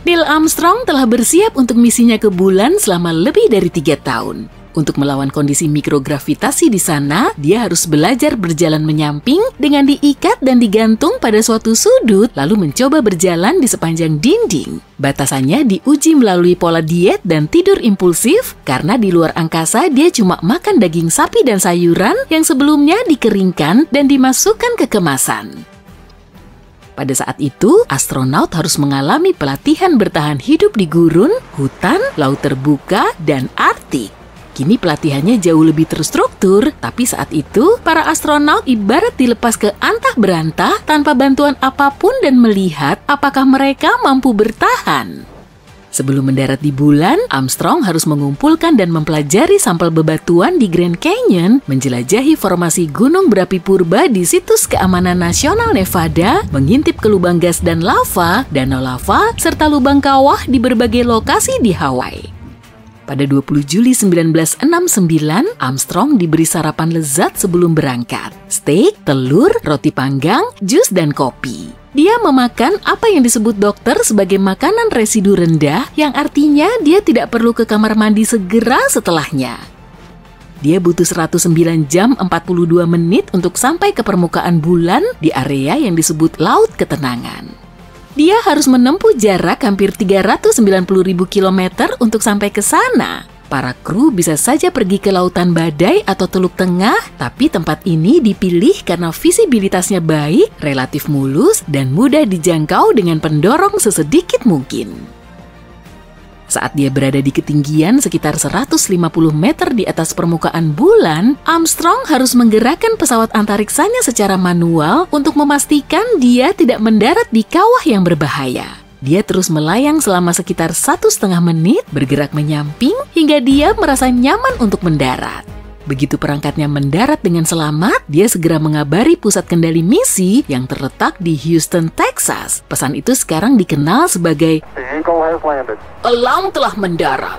Neil Armstrong telah bersiap untuk misinya ke bulan selama lebih dari 3 tahun. Untuk melawan kondisi mikrogravitasi di sana, dia harus belajar berjalan menyamping dengan diikat dan digantung pada suatu sudut, lalu mencoba berjalan di sepanjang dinding. Batasannya diuji melalui pola diet dan tidur impulsif, karena di luar angkasa dia cuma makan daging sapi dan sayuran yang sebelumnya dikeringkan dan dimasukkan ke kemasan. Pada saat itu, astronaut harus mengalami pelatihan bertahan hidup di gurun, hutan, laut terbuka, dan Arktik. Kini pelatihannya jauh lebih terstruktur, tapi saat itu para astronaut ibarat dilepas ke antah berantah tanpa bantuan apapun dan melihat apakah mereka mampu bertahan. Sebelum mendarat di bulan, Armstrong harus mengumpulkan dan mempelajari sampel bebatuan di Grand Canyon, menjelajahi formasi gunung berapi purba di situs keamanan nasional Nevada, mengintip ke lubang gas dan lava, danau lava, serta lubang kawah di berbagai lokasi di Hawaii. Pada 20 Juli 1969, Armstrong diberi sarapan lezat sebelum berangkat. Steak, telur, roti panggang, jus, dan kopi. Dia memakan apa yang disebut dokter sebagai makanan residu rendah, yang artinya dia tidak perlu ke kamar mandi segera setelahnya. Dia butuh 109 jam 42 menit untuk sampai ke permukaan bulan di area yang disebut Laut Ketenangan. Dia harus menempuh jarak hampir 390.000 km untuk sampai ke sana. Para kru bisa saja pergi ke lautan badai atau Teluk Tengah, tapi tempat ini dipilih karena visibilitasnya baik, relatif mulus, dan mudah dijangkau dengan pendorong sesedikit mungkin. Saat dia berada di ketinggian sekitar 150 meter di atas permukaan bulan, Armstrong harus menggerakkan pesawat antariksanya secara manual untuk memastikan dia tidak mendarat di kawah yang berbahaya. Dia terus melayang selama sekitar 1,5 menit, bergerak menyamping hingga dia merasa nyaman untuk mendarat. Begitu perangkatnya mendarat dengan selamat, dia segera mengabari pusat kendali misi yang terletak di Houston, Texas. Pesan itu sekarang dikenal sebagai "Elang telah mendarat".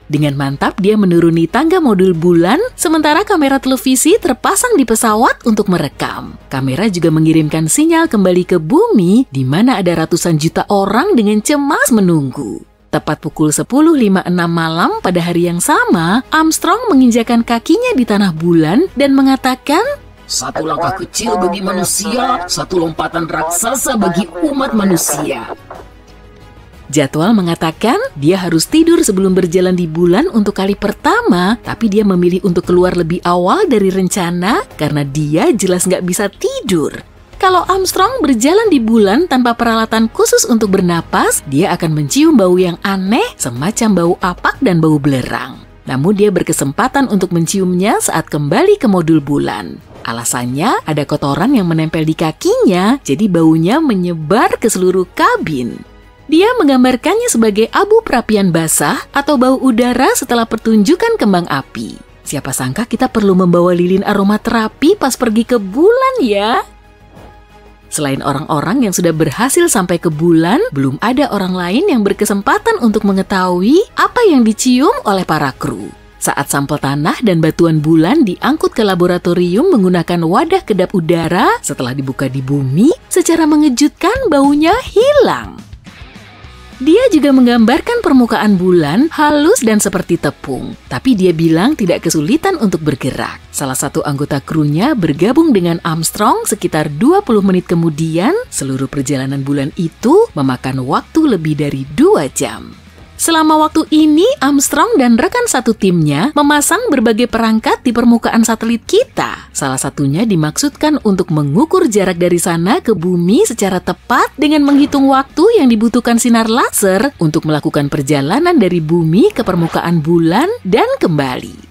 Dengan mantap dia menuruni tangga modul bulan, sementara kamera televisi terpasang di pesawat untuk merekam. Kamera juga mengirimkan sinyal kembali ke bumi, di mana ada ratusan juta orang dengan cemas menunggu. Tepat pukul 10.56 malam pada hari yang sama, Armstrong menginjakan kakinya di tanah bulan dan mengatakan, "Satu langkah kecil bagi manusia, satu lompatan raksasa bagi umat manusia." Jadwal mengatakan dia harus tidur sebelum berjalan di bulan untuk kali pertama, tapi dia memilih untuk keluar lebih awal dari rencana karena dia jelas nggak bisa tidur. Kalau Armstrong berjalan di bulan tanpa peralatan khusus untuk bernapas, dia akan mencium bau yang aneh semacam bau apak dan bau belerang. Namun dia berkesempatan untuk menciumnya saat kembali ke modul bulan. Alasannya ada kotoran yang menempel di kakinya, jadi baunya menyebar ke seluruh kabin. Dia menggambarkannya sebagai abu perapian basah atau bau udara setelah pertunjukan kembang api. Siapa sangka kita perlu membawa lilin aromaterapi pas pergi ke bulan ya? Selain orang-orang yang sudah berhasil sampai ke bulan, belum ada orang lain yang berkesempatan untuk mengetahui apa yang dicium oleh para kru. Saat sampel tanah dan batuan bulan diangkut ke laboratorium menggunakan wadah kedap udara, setelah dibuka di bumi, secara mengejutkan baunya hilang. Dia juga menggambarkan permukaan bulan halus dan seperti tepung, tapi dia bilang tidak kesulitan untuk bergerak. Salah satu anggota krunya bergabung dengan Armstrong sekitar 20 menit kemudian. Seluruh perjalanan bulan itu memakan waktu lebih dari 2 jam. Selama waktu ini, Armstrong dan rekan satu timnya memasang berbagai perangkat di permukaan satelit kita. Salah satunya dimaksudkan untuk mengukur jarak dari sana ke bumi secara tepat dengan menghitung waktu yang dibutuhkan sinar laser untuk melakukan perjalanan dari bumi ke permukaan bulan dan kembali.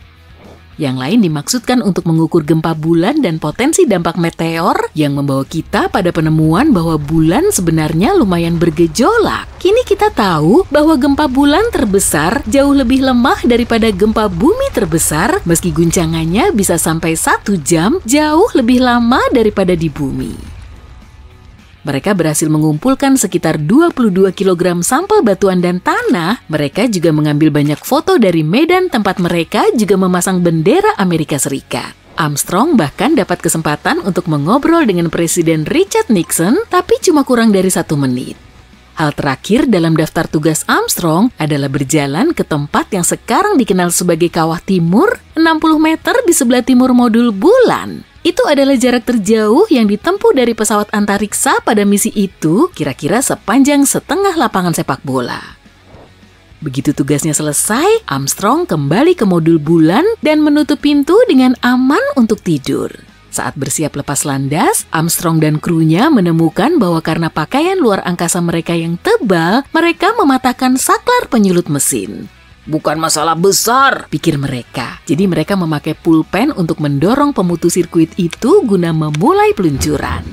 Yang lain dimaksudkan untuk mengukur gempa bulan dan potensi dampak meteor yang membawa kita pada penemuan bahwa bulan sebenarnya lumayan bergejolak. Kini kita tahu bahwa gempa bulan terbesar jauh lebih lemah daripada gempa bumi terbesar, meski guncangannya bisa sampai 1 jam, jauh lebih lama daripada di bumi. Mereka berhasil mengumpulkan sekitar 22 kg sampel batuan dan tanah. Mereka juga mengambil banyak foto dari medan tempat mereka juga memasang bendera Amerika Serikat. Armstrong bahkan dapat kesempatan untuk mengobrol dengan Presiden Richard Nixon, tapi cuma kurang dari 1 menit. Hal terakhir dalam daftar tugas Armstrong adalah berjalan ke tempat yang sekarang dikenal sebagai Kawah Timur, 60 meter di sebelah timur modul bulan. Itu adalah jarak terjauh yang ditempuh dari pesawat antariksa pada misi itu, kira-kira sepanjang setengah lapangan sepak bola. Begitu tugasnya selesai, Armstrong kembali ke modul bulan dan menutup pintu dengan aman untuk tidur. Saat bersiap lepas landas, Armstrong dan krunya menemukan bahwa karena pakaian luar angkasa mereka yang tebal, mereka mematahkan saklar penyulut mesin. Bukan masalah besar, pikir mereka. Jadi mereka memakai pulpen untuk mendorong pemutus sirkuit itu guna memulai peluncuran.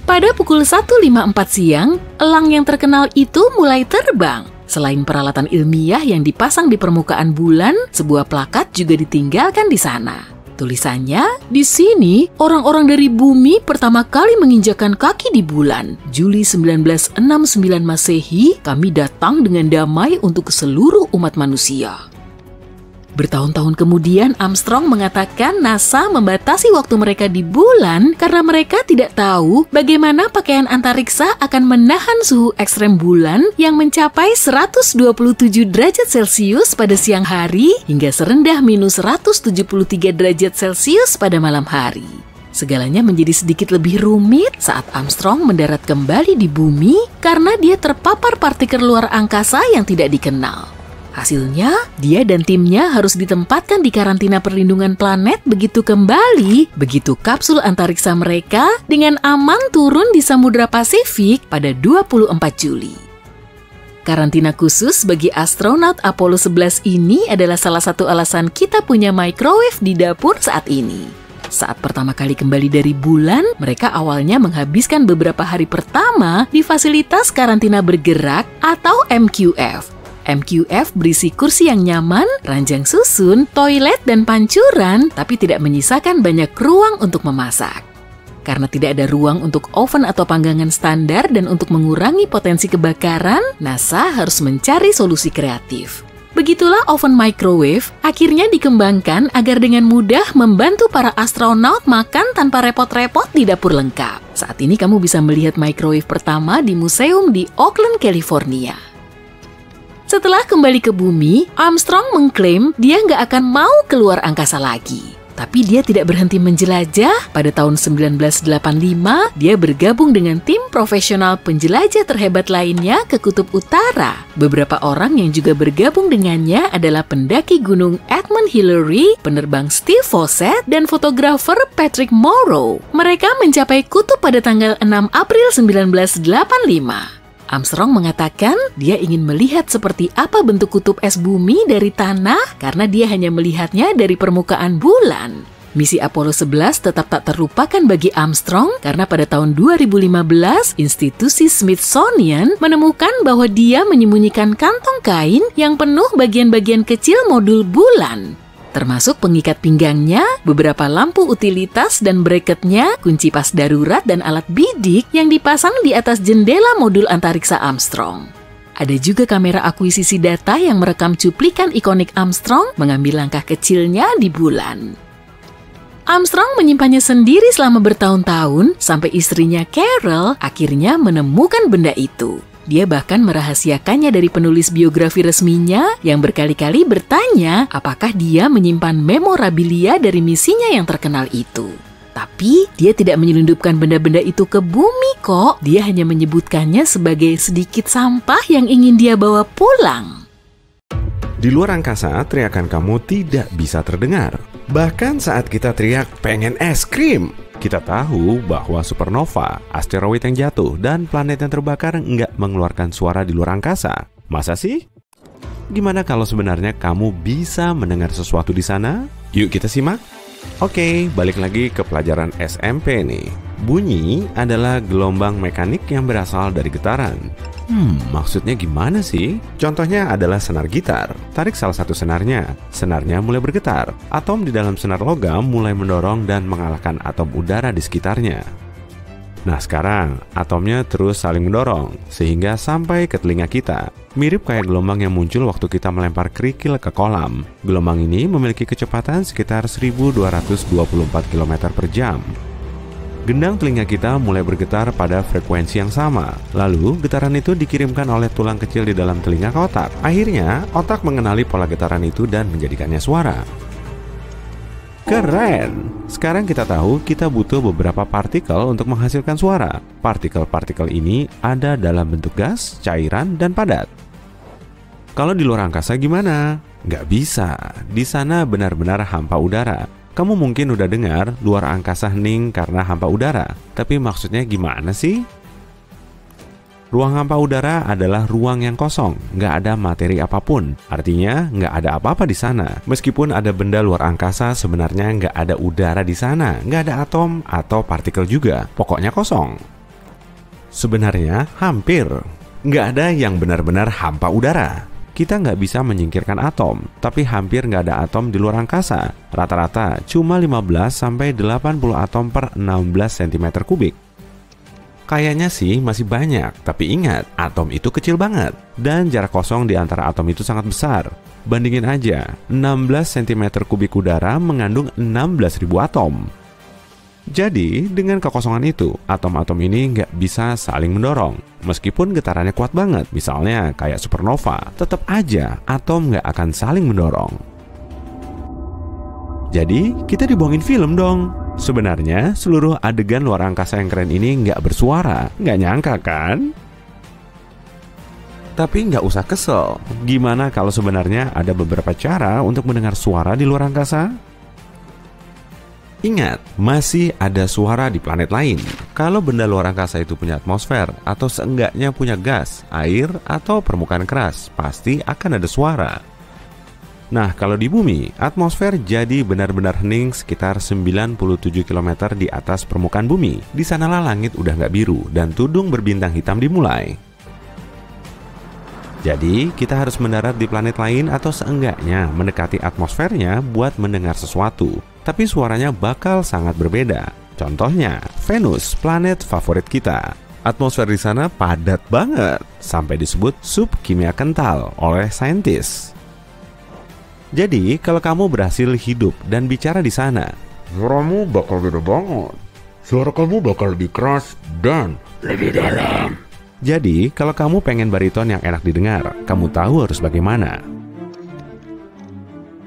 Pada pukul 1.54 siang, elang yang terkenal itu mulai terbang. Selain peralatan ilmiah yang dipasang di permukaan bulan, sebuah plakat juga ditinggalkan di sana. Tulisannya, di sini orang-orang dari bumi pertama kali menginjakkan kaki di bulan. Juli 1969 Masehi, kami datang dengan damai untuk seluruh umat manusia. Bertahun-tahun kemudian, Armstrong mengatakan NASA membatasi waktu mereka di bulan karena mereka tidak tahu bagaimana pakaian antariksa akan menahan suhu ekstrem bulan yang mencapai 127 derajat Celcius pada siang hari hingga serendah minus 173 derajat Celcius pada malam hari. Segalanya menjadi sedikit lebih rumit saat Armstrong mendarat kembali di bumi karena dia terpapar partikel luar angkasa yang tidak dikenal. Hasilnya, dia dan timnya harus ditempatkan di karantina perlindungan planet begitu kapsul antariksa mereka dengan aman turun di Samudra Pasifik pada 24 Juli. Karantina khusus bagi astronot Apollo 11 ini adalah salah satu alasan kita punya microwave di dapur saat ini. Saat pertama kali kembali dari bulan, mereka awalnya menghabiskan beberapa hari pertama di fasilitas karantina bergerak atau MQF. MQF berisi kursi yang nyaman, ranjang susun, toilet, dan pancuran, tapi tidak menyisakan banyak ruang untuk memasak. Karena tidak ada ruang untuk oven atau panggangan standar dan untuk mengurangi potensi kebakaran, NASA harus mencari solusi kreatif. Begitulah oven microwave akhirnya dikembangkan agar dengan mudah membantu para astronot makan tanpa repot-repot di dapur lengkap. Saat ini kamu bisa melihat microwave pertama di museum di Oakland, California. Setelah kembali ke bumi, Armstrong mengklaim dia nggak akan mau keluar angkasa lagi. Tapi dia tidak berhenti menjelajah. Pada tahun 1985, dia bergabung dengan tim profesional penjelajah terhebat lainnya ke Kutub Utara. Beberapa orang yang juga bergabung dengannya adalah pendaki gunung Edmund Hillary, penerbang Steve Fossett, dan fotografer Patrick Morrow. Mereka mencapai kutub pada tanggal 6 April 1985. Armstrong mengatakan dia ingin melihat seperti apa bentuk kutub es bumi dari tanah karena dia hanya melihatnya dari permukaan bulan. Misi Apollo 11 tetap tak terlupakan bagi Armstrong karena pada tahun 2015, institusi Smithsonian menemukan bahwa dia menyembunyikan kantong kain yang penuh bagian-bagian kecil modul bulan. Termasuk pengikat pinggangnya, beberapa lampu utilitas dan bracketnya, kunci pas darurat dan alat bidik yang dipasang di atas jendela modul antariksa Armstrong. Ada juga kamera akuisisi data yang merekam cuplikan ikonik Armstrong mengambil langkah kecilnya di bulan. Armstrong menyimpannya sendiri selama bertahun-tahun sampai istrinya Carol akhirnya menemukan benda itu. Dia bahkan merahasiakannya dari penulis biografi resminya yang berkali-kali bertanya apakah dia menyimpan memorabilia dari misinya yang terkenal itu. Tapi dia tidak menyelundupkan benda-benda itu ke bumi kok. Dia hanya menyebutkannya sebagai sedikit sampah yang ingin dia bawa pulang. Di luar angkasa, teriakan kamu tidak bisa terdengar. Bahkan saat kita teriak pengen es krim, kita tahu bahwa supernova, asteroid yang jatuh, dan planet yang terbakar nggak mengeluarkan suara di luar angkasa. Masa sih? Gimana kalau sebenarnya kamu bisa mendengar sesuatu di sana? Yuk kita simak. Oke, balik lagi ke pelajaran SMP nih. Bunyi adalah gelombang mekanik yang berasal dari getaran. Maksudnya gimana sih? Contohnya adalah senar gitar. Tarik salah satu senarnya mulai bergetar. Atom di dalam senar logam mulai mendorong dan mengalahkan atom udara di sekitarnya. Nah sekarang, atomnya terus saling mendorong, sehingga sampai ke telinga kita. Mirip kayak gelombang yang muncul waktu kita melempar kerikil ke kolam. Gelombang ini memiliki kecepatan sekitar 1224 km per jam. gendang telinga kita mulai bergetar pada frekuensi yang sama. Lalu, getaran itu dikirimkan oleh tulang kecil di dalam telinga ke otak. Akhirnya, otak mengenali pola getaran itu dan menjadikannya suara. Keren! Sekarang kita tahu kita butuh beberapa partikel untuk menghasilkan suara. Partikel-partikel ini ada dalam bentuk gas, cairan, dan padat. Kalau di luar angkasa gimana? Nggak bisa. Di sana benar-benar hampa udara. Kamu mungkin udah dengar luar angkasa hening karena hampa udara. Tapi maksudnya gimana sih? Ruang hampa udara adalah ruang yang kosong, nggak ada materi apapun. Artinya nggak ada apa-apa di sana. Meskipun ada benda luar angkasa, sebenarnya nggak ada udara di sana. Nggak ada atom atau partikel juga. Pokoknya kosong. Sebenarnya hampir. Nggak ada yang benar-benar hampa udara. Kita nggak bisa menyingkirkan atom, tapi hampir nggak ada atom di luar angkasa. Rata-rata cuma 15-80 atom per 16 cm kubik. Kayaknya sih masih banyak, tapi ingat, atom itu kecil banget. Dan jarak kosong di antara atom itu sangat besar. Bandingin aja, 16 cm kubik udara mengandung 16.000 atom. Jadi, dengan kekosongan itu, atom-atom ini nggak bisa saling mendorong. Meskipun getarannya kuat banget, misalnya kayak supernova, tetap aja atom nggak akan saling mendorong. Jadi, kita dibohongin film dong. Sebenarnya, seluruh adegan luar angkasa yang keren ini nggak bersuara. Nggak nyangka kan? Tapi nggak usah kesel. Gimana kalau sebenarnya ada beberapa cara untuk mendengar suara di luar angkasa? Ingat, masih ada suara di planet lain. Kalau benda luar angkasa itu punya atmosfer, atau seenggaknya punya gas, air, atau permukaan keras, pasti akan ada suara. Nah, kalau di bumi, atmosfer jadi benar-benar hening sekitar 97 km di atas permukaan bumi. Di sanalah langit udah nggak biru, dan tudung berbintang hitam dimulai. Jadi, kita harus mendarat di planet lain atau seenggaknya mendekati atmosfernya buat mendengar sesuatu. Tapi suaranya bakal sangat berbeda. Contohnya, Venus, planet favorit kita. Atmosfer di sana padat banget, sampai disebut sup kimia kental oleh saintis. Jadi, kalau kamu berhasil hidup dan bicara di sana, suaramu bakal beda banget. Suara kamu bakal lebih keras dan lebih dalam. Jadi, kalau kamu pengen bariton yang enak didengar, kamu tahu harus bagaimana.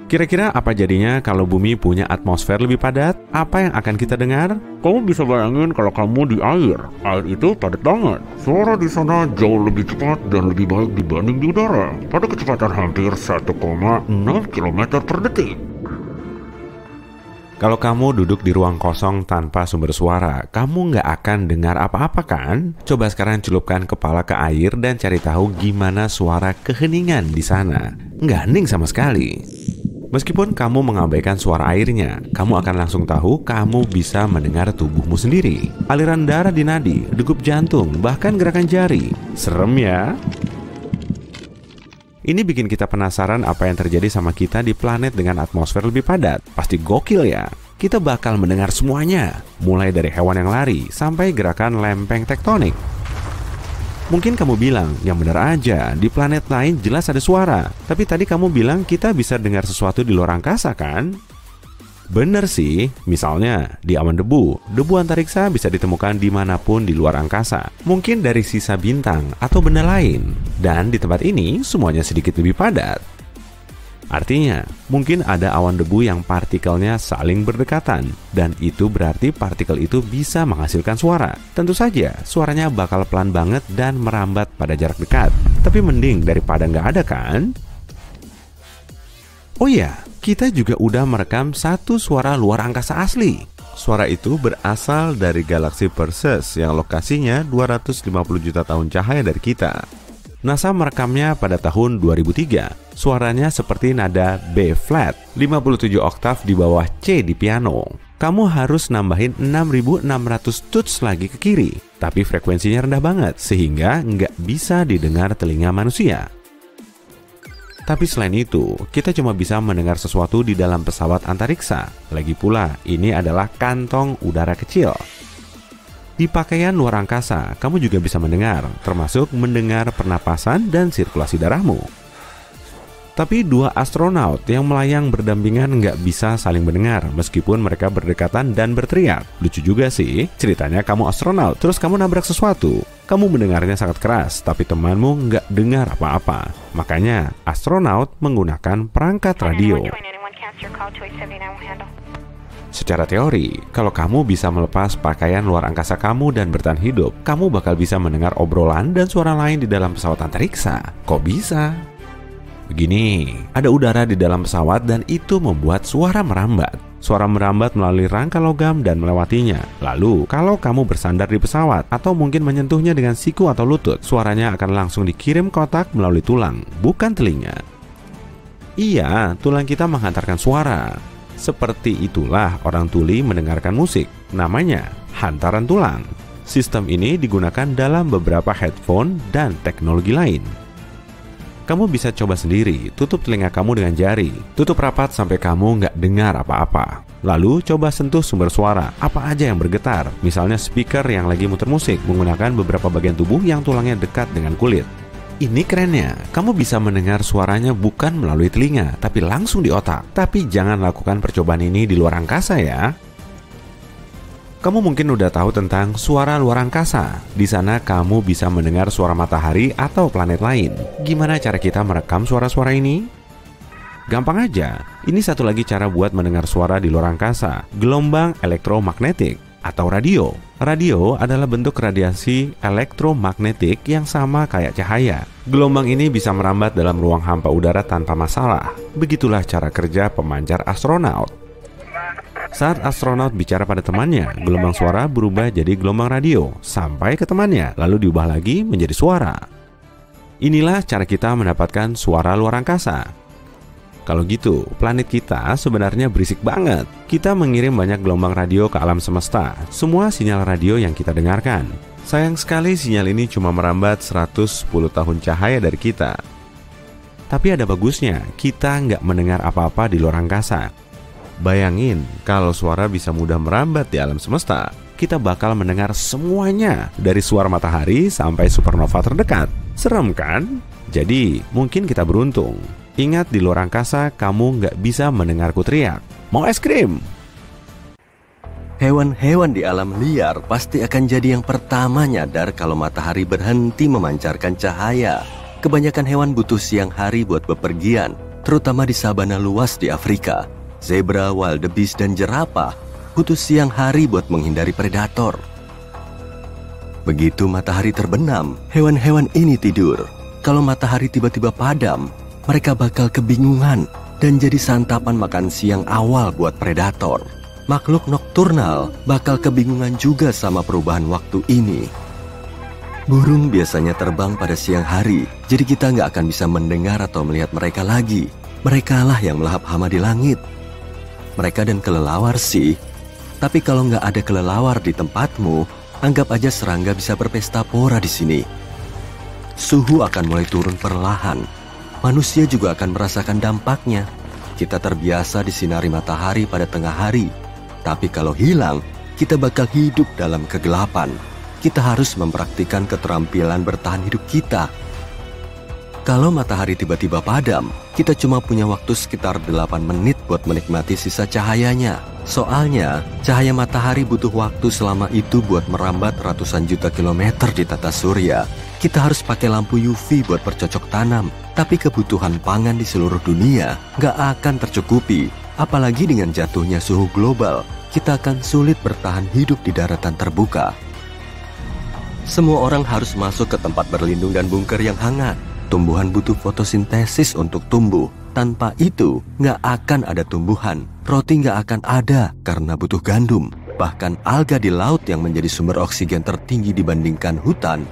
Kira-kira apa jadinya kalau bumi punya atmosfer lebih padat? Apa yang akan kita dengar? Kamu bisa bayangin kalau kamu di air. Air itu padat banget. Suara di sana jauh lebih cepat dan lebih baik dibanding di udara. Pada kecepatan hampir 1,6 km per detik. Kalau kamu duduk di ruang kosong tanpa sumber suara, kamu nggak akan dengar apa-apa kan? Coba sekarang celupkan kepala ke air dan cari tahu gimana suara keheningan di sana. Nggak hening sama sekali. Meskipun kamu mengabaikan suara airnya, kamu akan langsung tahu kamu bisa mendengar tubuhmu sendiri. Aliran darah di nadi, degup jantung, bahkan gerakan jari. Serem ya? Ini bikin kita penasaran apa yang terjadi sama kita di planet dengan atmosfer lebih padat. Pasti gokil ya? Kita bakal mendengar semuanya, mulai dari hewan yang lari sampai gerakan lempeng tektonik. Mungkin kamu bilang, yang benar aja, di planet lain jelas ada suara. Tapi tadi kamu bilang kita bisa dengar sesuatu di luar angkasa kan? Bener sih, misalnya di awan debu antariksa bisa ditemukan dimanapun di luar angkasa. Mungkin dari sisa bintang atau benda lain. Dan di tempat ini semuanya sedikit lebih padat. Artinya, mungkin ada awan debu yang partikelnya saling berdekatan, dan itu berarti partikel itu bisa menghasilkan suara. Tentu saja, suaranya bakal pelan banget dan merambat pada jarak dekat. Tapi mending daripada nggak ada kan? Oh iya, kita juga udah merekam satu suara luar angkasa asli. Suara itu berasal dari galaksi Perseus yang lokasinya 250 juta tahun cahaya dari kita. NASA merekamnya pada tahun 2003. Suaranya seperti nada B flat, 57 oktav di bawah C di piano. Kamu harus nambahin 6.600 tuts lagi ke kiri, tapi frekuensinya rendah banget sehingga nggak bisa didengar telinga manusia. Tapi selain itu, kita cuma bisa mendengar sesuatu di dalam pesawat antariksa. Lagi pula, ini adalah kantong udara kecil. Di pakaian luar angkasa, kamu juga bisa mendengar, termasuk mendengar pernapasan dan sirkulasi darahmu. Tapi dua astronot yang melayang berdampingan nggak bisa saling mendengar meskipun mereka berdekatan dan berteriak. Lucu juga sih, ceritanya kamu astronot, terus kamu nabrak sesuatu. Kamu mendengarnya sangat keras, tapi temanmu nggak dengar apa-apa. Makanya, astronot menggunakan perangkat radio. Secara teori, kalau kamu bisa melepas pakaian luar angkasa kamu dan bertahan hidup, kamu bakal bisa mendengar obrolan dan suara lain di dalam pesawat antariksa. Kok bisa? Begini, ada udara di dalam pesawat dan itu membuat suara merambat. Suara merambat melalui rangka logam dan melewatinya. Lalu, kalau kamu bersandar di pesawat atau mungkin menyentuhnya dengan siku atau lutut, suaranya akan langsung dikirim ke otak melalui tulang, bukan telinga. Iya, tulang kita menghantarkan suara. Seperti itulah orang tuli mendengarkan musik. Namanya hantaran tulang. Sistem ini digunakan dalam beberapa headphone dan teknologi lain. Kamu bisa coba sendiri, tutup telinga kamu dengan jari, tutup rapat sampai kamu nggak dengar apa-apa. Lalu coba sentuh sumber suara, apa aja yang bergetar, misalnya speaker yang lagi muter musik menggunakan beberapa bagian tubuh yang tulangnya dekat dengan kulit. Ini kerennya, kamu bisa mendengar suaranya bukan melalui telinga, tapi langsung di otak. Tapi jangan lakukan percobaan ini di luar angkasa ya. Kamu mungkin udah tahu tentang suara luar angkasa. Di sana kamu bisa mendengar suara matahari atau planet lain. Gimana cara kita merekam suara-suara ini? Gampang aja. Ini satu lagi cara buat mendengar suara di luar angkasa. Gelombang elektromagnetik atau radio. Radio adalah bentuk radiasi elektromagnetik yang sama kayak cahaya. Gelombang ini bisa merambat dalam ruang hampa udara tanpa masalah. Begitulah cara kerja pemancar astronot. Saat astronot bicara pada temannya, gelombang suara berubah jadi gelombang radio sampai ke temannya, lalu diubah lagi menjadi suara. Inilah cara kita mendapatkan suara luar angkasa. Kalau gitu, planet kita sebenarnya berisik banget. Kita mengirim banyak gelombang radio ke alam semesta, semua sinyal radio yang kita dengarkan. Sayang sekali sinyal ini cuma merambat 110 tahun cahaya dari kita. Tapi ada bagusnya, kita nggak mendengar apa-apa di luar angkasa. Bayangin, kalau suara bisa mudah merambat di alam semesta, kita bakal mendengar semuanya, dari suara matahari sampai supernova terdekat. Serem kan? Jadi, mungkin kita beruntung. Ingat, di luar angkasa, kamu nggak bisa mendengarku teriak. Mau es krim? Hewan-hewan di alam liar pasti akan jadi yang pertama nyadar kalau matahari berhenti memancarkan cahaya. Kebanyakan hewan butuh siang hari buat bepergian, terutama di sabana luas di Afrika. Zebra, wildebeest, dan jerapah butuh siang hari buat menghindari predator. Begitu matahari terbenam, hewan-hewan ini tidur. Kalau matahari tiba-tiba padam, mereka bakal kebingungan dan jadi santapan makan siang awal buat predator. Makhluk nokturnal bakal kebingungan juga sama perubahan waktu ini. Burung biasanya terbang pada siang hari, jadi kita nggak akan bisa mendengar atau melihat mereka lagi. Merekalah yang melahap hama di langit. Mereka dan kelelawar sih. Tapi kalau nggak ada kelelawar di tempatmu, anggap aja serangga bisa berpesta pora di sini. Suhu akan mulai turun perlahan. Manusia juga akan merasakan dampaknya. Kita terbiasa disinari matahari pada tengah hari. Tapi kalau hilang, kita bakal hidup dalam kegelapan. Kita harus mempraktikkan keterampilan bertahan hidup kita. Kalau matahari tiba-tiba padam, kita cuma punya waktu sekitar 8 menit buat menikmati sisa cahayanya. Soalnya, cahaya matahari butuh waktu selama itu buat merambat ratusan juta kilometer di tata surya. Kita harus pakai lampu UV buat bercocok tanam, tapi kebutuhan pangan di seluruh dunia nggak akan tercukupi. Apalagi dengan jatuhnya suhu global, kita akan sulit bertahan hidup di daratan terbuka. Semua orang harus masuk ke tempat berlindung dan bunker yang hangat. Tumbuhan butuh fotosintesis untuk tumbuh. Tanpa itu, nggak akan ada tumbuhan. Roti nggak akan ada karena butuh gandum. Bahkan alga di laut yang menjadi sumber oksigen tertinggi dibandingkan hutan,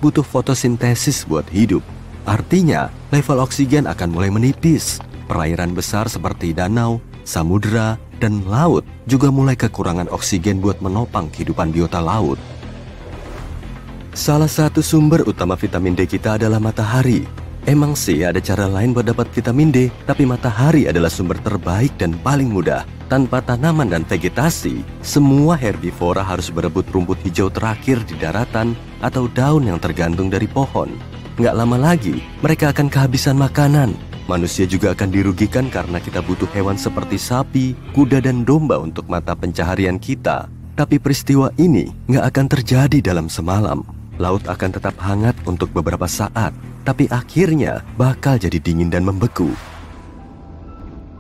butuh fotosintesis buat hidup. Artinya, level oksigen akan mulai menipis. Perairan besar seperti danau, samudera, dan laut juga mulai kekurangan oksigen buat menopang kehidupan biota laut. Salah satu sumber utama vitamin D kita adalah matahari. Emang sih ada cara lain buat dapat vitamin D, tapi matahari adalah sumber terbaik dan paling mudah. Tanpa tanaman dan vegetasi, semua herbivora harus berebut rumput hijau terakhir di daratan atau daun yang tergantung dari pohon. Nggak lama lagi, mereka akan kehabisan makanan. Manusia juga akan dirugikan karena kita butuh hewan seperti sapi, kuda, dan domba untuk mata pencaharian kita. Tapi peristiwa ini nggak akan terjadi dalam semalam. Laut akan tetap hangat untuk beberapa saat, tapi akhirnya bakal jadi dingin dan membeku.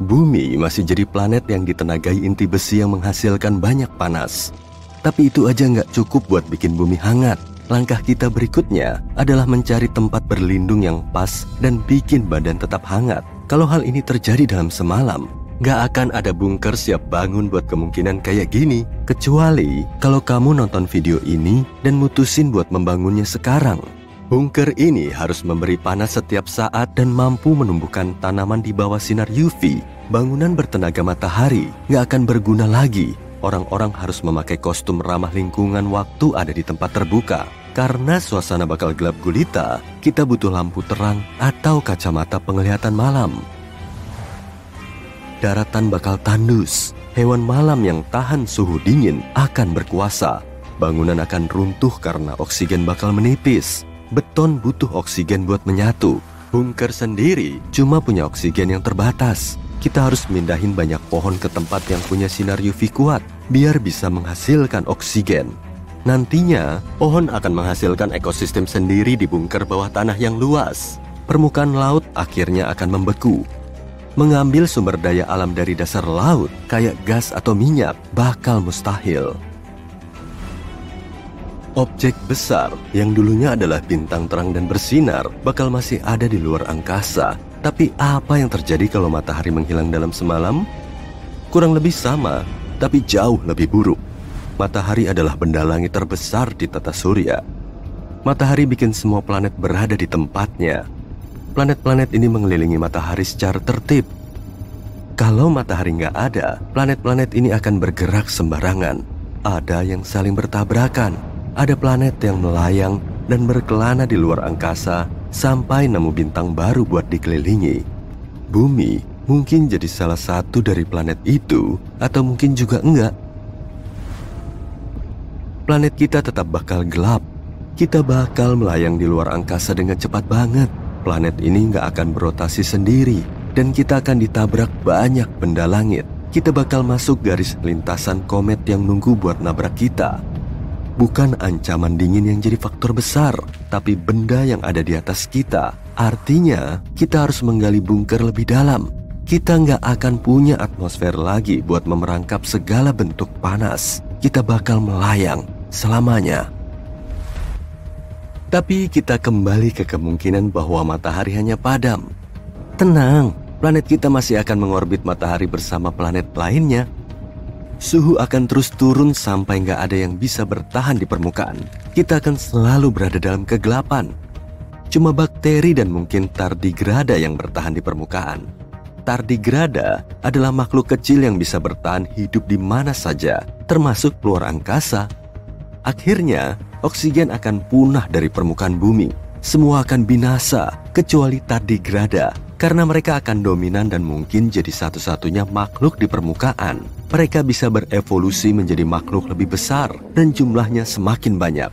Bumi masih jadi planet yang ditenagai inti besi yang menghasilkan banyak panas. Tapi itu aja nggak cukup buat bikin bumi hangat. Langkah kita berikutnya adalah mencari tempat berlindung yang pas dan bikin badan tetap hangat. Kalau hal ini terjadi dalam semalam, nggak akan ada bunker siap bangun buat kemungkinan kayak gini. Kecuali kalau kamu nonton video ini dan mutusin buat membangunnya sekarang. Bunker ini harus memberi panas setiap saat dan mampu menumbuhkan tanaman di bawah sinar UV. Bangunan bertenaga matahari nggak akan berguna lagi. Orang-orang harus memakai kostum ramah lingkungan waktu ada di tempat terbuka. Karena suasana bakal gelap gulita, kita butuh lampu terang atau kacamata penglihatan malam. Daratan bakal tandus. Hewan malam yang tahan suhu dingin akan berkuasa. Bangunan akan runtuh karena oksigen bakal menipis. Beton butuh oksigen buat menyatu. Bunker sendiri cuma punya oksigen yang terbatas. Kita harus mindahin banyak pohon ke tempat yang punya sinar UV kuat biar bisa menghasilkan oksigen. Nantinya, pohon akan menghasilkan ekosistem sendiri di bunker bawah tanah yang luas. Permukaan laut akhirnya akan membeku. Mengambil sumber daya alam dari dasar laut, kayak gas atau minyak, bakal mustahil. Objek besar yang dulunya adalah bintang terang dan bersinar bakal masih ada di luar angkasa. Tapi apa yang terjadi kalau matahari menghilang dalam semalam? Kurang lebih sama, tapi jauh lebih buruk. Matahari adalah benda langit terbesar di tata surya. Matahari bikin semua planet berada di tempatnya. Planet-planet ini mengelilingi matahari secara tertib. Kalau matahari nggak ada, planet-planet ini akan bergerak sembarangan. Ada yang saling bertabrakan. Ada planet yang melayang dan berkelana di luar angkasa sampai nemu bintang baru buat dikelilingi. Bumi mungkin jadi salah satu dari planet itu, atau mungkin juga enggak. Planet kita tetap bakal gelap. Kita bakal melayang di luar angkasa dengan cepat banget. Planet ini nggak akan berotasi sendiri, dan kita akan ditabrak banyak benda langit. Kita bakal masuk garis lintasan komet yang nunggu buat nabrak kita. Bukan ancaman dingin yang jadi faktor besar, tapi benda yang ada di atas kita. Artinya, kita harus menggali bunker lebih dalam. Kita nggak akan punya atmosfer lagi buat memerangkap segala bentuk panas. Kita bakal melayang selamanya. Tapi kita kembali ke kemungkinan bahwa matahari hanya padam. Tenang, planet kita masih akan mengorbit matahari bersama planet lainnya. Suhu akan terus turun sampai nggak ada yang bisa bertahan di permukaan. Kita akan selalu berada dalam kegelapan. Cuma bakteri dan mungkin tardigrada yang bertahan di permukaan. Tardigrada adalah makhluk kecil yang bisa bertahan hidup di mana saja, termasuk luar angkasa. Akhirnya, oksigen akan punah dari permukaan bumi. Semua akan binasa, kecuali tardigrada, karena mereka akan dominan dan mungkin jadi satu-satunya makhluk di permukaan. Mereka bisa berevolusi menjadi makhluk lebih besar dan jumlahnya semakin banyak.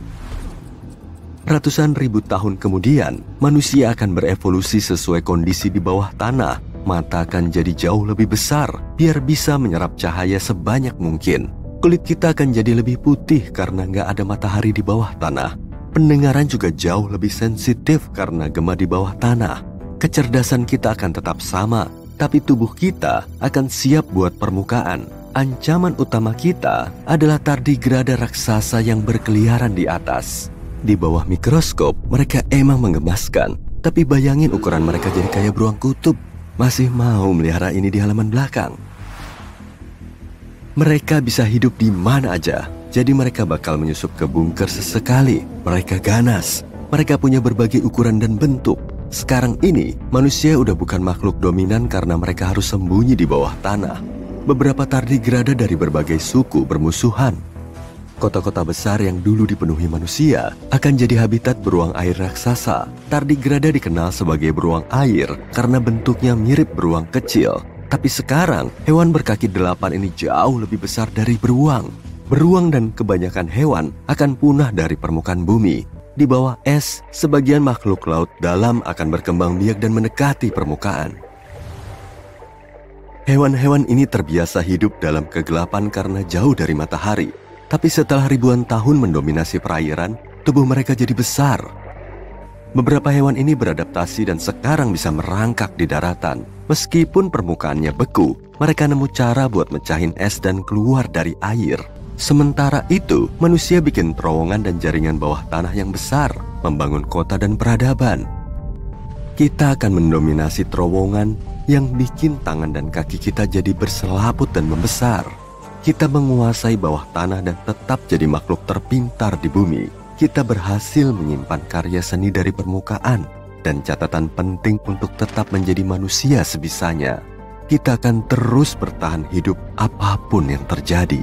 Ratusan ribu tahun kemudian, manusia akan berevolusi sesuai kondisi di bawah tanah. Mata akan jadi jauh lebih besar biar bisa menyerap cahaya sebanyak mungkin. Kulit kita akan jadi lebih putih karena nggak ada matahari di bawah tanah. Pendengaran juga jauh lebih sensitif karena gema di bawah tanah. Kecerdasan kita akan tetap sama, tapi tubuh kita akan siap buat permukaan. Ancaman utama kita adalah tardigrada raksasa yang berkeliaran di atas. Di bawah mikroskop, mereka emang menggemaskan, tapi bayangin ukuran mereka jadi kayak beruang kutub. Masih mau melihara ini di halaman belakang? Mereka bisa hidup di mana aja, jadi mereka bakal menyusup ke bunker sesekali. Mereka ganas, mereka punya berbagai ukuran dan bentuk. Sekarang ini, manusia udah bukan makhluk dominan karena mereka harus sembunyi di bawah tanah. Beberapa tardigrada dari berbagai suku bermusuhan. Kota-kota besar yang dulu dipenuhi manusia akan jadi habitat beruang air raksasa. Tardigrada dikenal sebagai beruang air karena bentuknya mirip beruang kecil. Tapi sekarang, hewan berkaki 8 ini jauh lebih besar dari beruang. Beruang dan kebanyakan hewan akan punah dari permukaan bumi. Di bawah es, sebagian makhluk laut dalam akan berkembang biak dan mendekati permukaan. Hewan-hewan ini terbiasa hidup dalam kegelapan karena jauh dari matahari. Tapi setelah ribuan tahun mendominasi perairan, tubuh mereka jadi besar. Beberapa hewan ini beradaptasi dan sekarang bisa merangkak di daratan. Meskipun permukaannya beku, mereka nemu cara buat mecahin es dan keluar dari air. Sementara itu, manusia bikin terowongan dan jaringan bawah tanah yang besar, membangun kota dan peradaban. Kita akan mendominasi terowongan yang bikin tangan dan kaki kita jadi berselaput dan membesar. Kita menguasai bawah tanah dan tetap jadi makhluk terpintar di bumi. Kita berhasil menyimpan karya seni dari permukaan dan catatan penting untuk tetap menjadi manusia sebisanya. Kita akan terus bertahan hidup apapun yang terjadi.